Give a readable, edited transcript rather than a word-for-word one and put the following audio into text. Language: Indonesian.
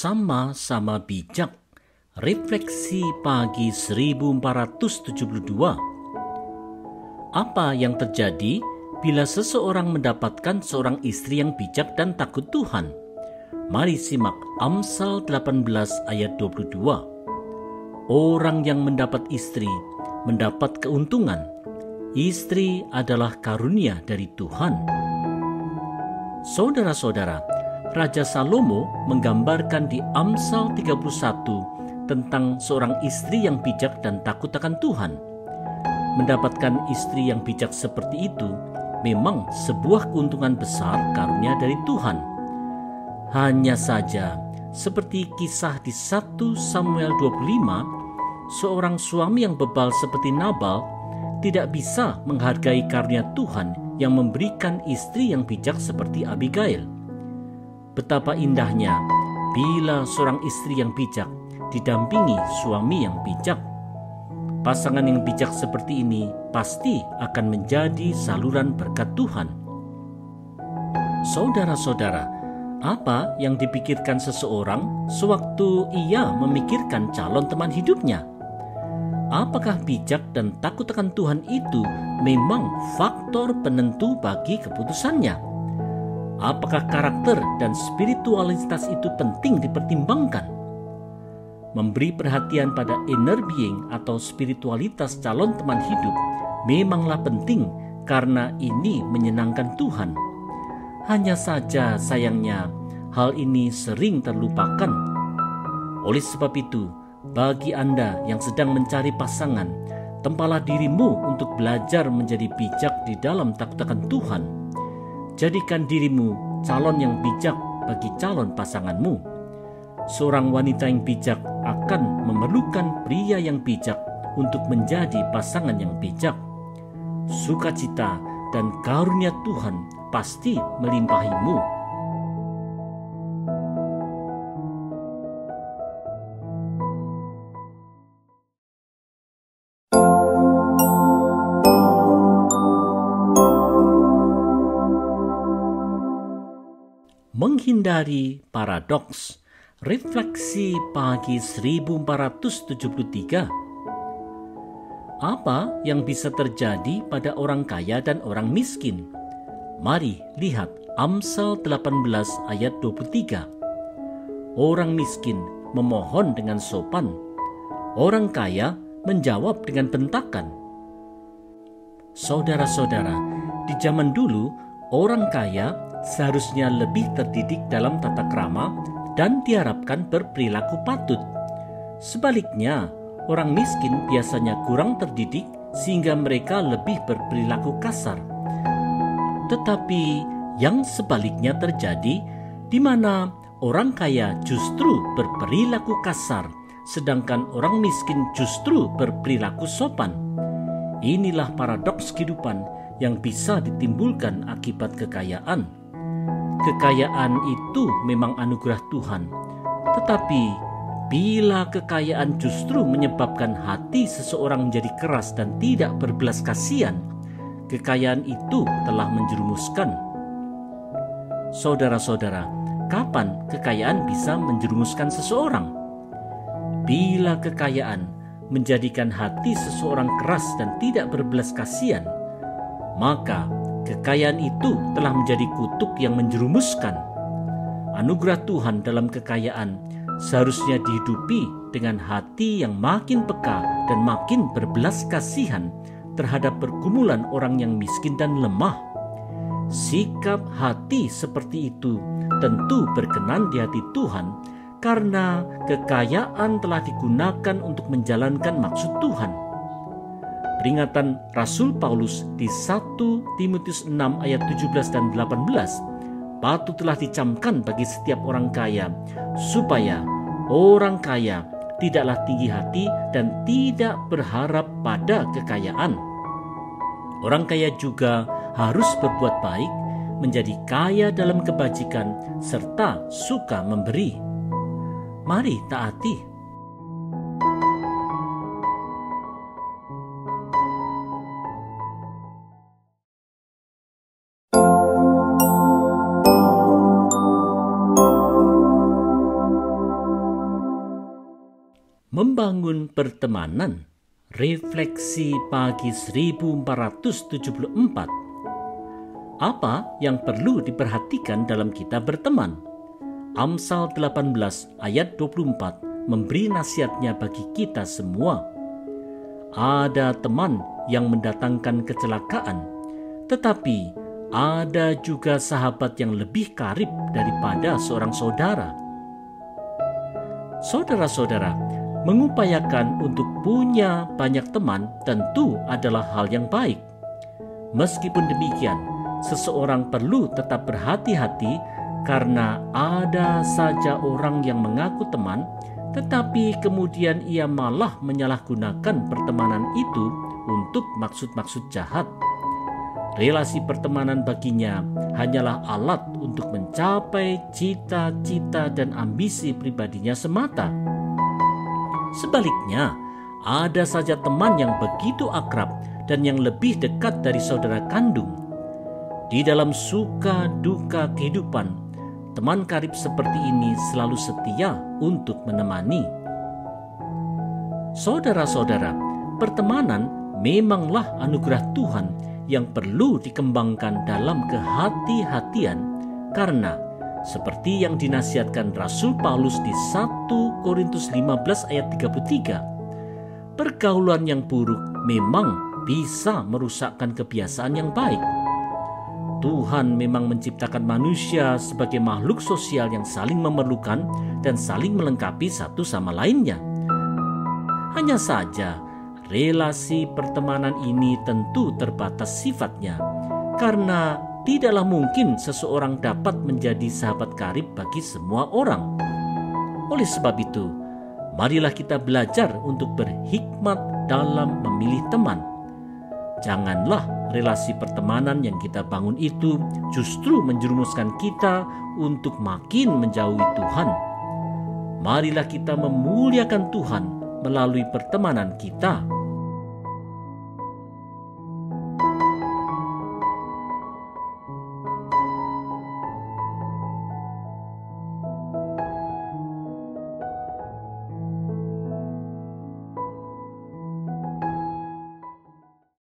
Sama-sama bijak. Refleksi pagi 1472. Apa yang terjadi bila seseorang mendapatkan seorang istri yang bijak dan takut Tuhan? Mari simak Amsal 18 ayat 22. Orang yang mendapat istri mendapat keuntungan. Istri adalah karunia dari Tuhan. Saudara-saudara, Raja Salomo menggambarkan di Amsal 31 tentang seorang istri yang bijak dan takut akan Tuhan. Mendapatkan istri yang bijak seperti itu memang sebuah keuntungan besar karunia dari Tuhan. Hanya saja, seperti kisah di 1 Samuel 25, seorang suami yang bebal seperti Nabal tidak bisa menghargai karunia Tuhan yang memberikan istri yang bijak seperti Abigail. Betapa indahnya bila seorang istri yang bijak didampingi suami yang bijak. Pasangan yang bijak seperti ini pasti akan menjadi saluran berkat Tuhan. Saudara-saudara, apa yang dipikirkan seseorang sewaktu ia memikirkan calon teman hidupnya? Apakah bijak dan takut akan Tuhan itu memang faktor penentu bagi keputusannya? Apakah karakter dan spiritualitas itu penting dipertimbangkan? Memberi perhatian pada inner being atau spiritualitas calon teman hidup memanglah penting karena ini menyenangkan Tuhan. Hanya saja sayangnya hal ini sering terlupakan. Oleh sebab itu, bagi Anda yang sedang mencari pasangan, tempalah dirimu untuk belajar menjadi bijak di dalam takut akan Tuhan. Jadikan dirimu calon yang bijak bagi calon pasanganmu. Seorang wanita yang bijak akan memerlukan pria yang bijak untuk menjadi pasangan yang bijak. Sukacita dan karunia Tuhan pasti melimpahimu. Menghindari paradoks. Refleksi pagi 1473. Apa yang bisa terjadi pada orang kaya dan orang miskin? Mari lihat Amsal 18 ayat 23. Orang miskin memohon dengan sopan. Orang kaya menjawab dengan bentakan. Saudara-saudara, di zaman dulu orang kaya seharusnya lebih terdidik dalam tata krama dan diharapkan berperilaku patut. Sebaliknya, orang miskin biasanya kurang terdidik sehingga mereka lebih berperilaku kasar. Tetapi yang sebaliknya terjadi, di mana orang kaya justru berperilaku kasar, sedangkan orang miskin justru berperilaku sopan. Inilah paradoks kehidupan yang bisa ditimbulkan akibat kekayaan. Kekayaan itu memang anugerah Tuhan, tetapi bila kekayaan justru menyebabkan hati seseorang menjadi keras dan tidak berbelas kasihan, kekayaan itu telah menjerumuskan. Saudara-saudara, kapan kekayaan bisa menjerumuskan seseorang? Bila kekayaan menjadikan hati seseorang keras dan tidak berbelas kasihan, maka kekayaan itu telah menjadi kutuk yang menjerumuskan. Anugerah Tuhan dalam kekayaan seharusnya dihidupi dengan hati yang makin peka dan makin berbelas kasihan terhadap pergumulan orang yang miskin dan lemah. Sikap hati seperti itu tentu berkenan di hati Tuhan karena kekayaan telah digunakan untuk menjalankan maksud Tuhan. Peringatan Rasul Paulus di 1 Timotius 6 ayat 17 dan 18 patutlah dicamkan bagi setiap orang kaya, supaya orang kaya tidaklah tinggi hati dan tidak berharap pada kekayaan. Orang kaya juga harus berbuat baik, menjadi kaya dalam kebajikan, serta suka memberi. Mari taati. Membangun pertemanan. Refleksi pagi 1474. Apa yang perlu diperhatikan dalam kita berteman? Amsal 18 ayat 24 memberi nasihatnya bagi kita semua. Ada teman yang mendatangkan kecelakaan, tetapi ada juga sahabat yang lebih karib daripada seorang saudara. Saudara-saudara, mengupayakan untuk punya banyak teman tentu adalah hal yang baik. Meskipun demikian, seseorang perlu tetap berhati-hati karena ada saja orang yang mengaku teman, tetapi kemudian ia malah menyalahgunakan pertemanan itu untuk maksud-maksud jahat. Relasi pertemanan baginya hanyalah alat untuk mencapai cita-cita dan ambisi pribadinya semata. Sebaliknya, ada saja teman yang begitu akrab dan yang lebih dekat dari saudara kandung. Di dalam suka duka kehidupan, teman karib seperti ini selalu setia untuk menemani. Saudara-saudara, pertemanan memanglah anugerah Tuhan yang perlu dikembangkan dalam kehati-hatian, karena seperti yang dinasihatkan Rasul Paulus di 1 Korintus 15 ayat 33, pergaulan yang buruk memang bisa merusakkan kebiasaan yang baik. Tuhan memang menciptakan manusia sebagai makhluk sosial yang saling memerlukan dan saling melengkapi satu sama lainnya. Hanya saja, relasi pertemanan ini tentu terbatas sifatnya, karena tidaklah mungkin seseorang dapat menjadi sahabat karib bagi semua orang. Oleh sebab itu, marilah kita belajar untuk berhikmat dalam memilih teman. Janganlah relasi pertemanan yang kita bangun itu justru menjerumuskan kita untuk makin menjauhi Tuhan. Marilah kita memuliakan Tuhan melalui pertemanan kita.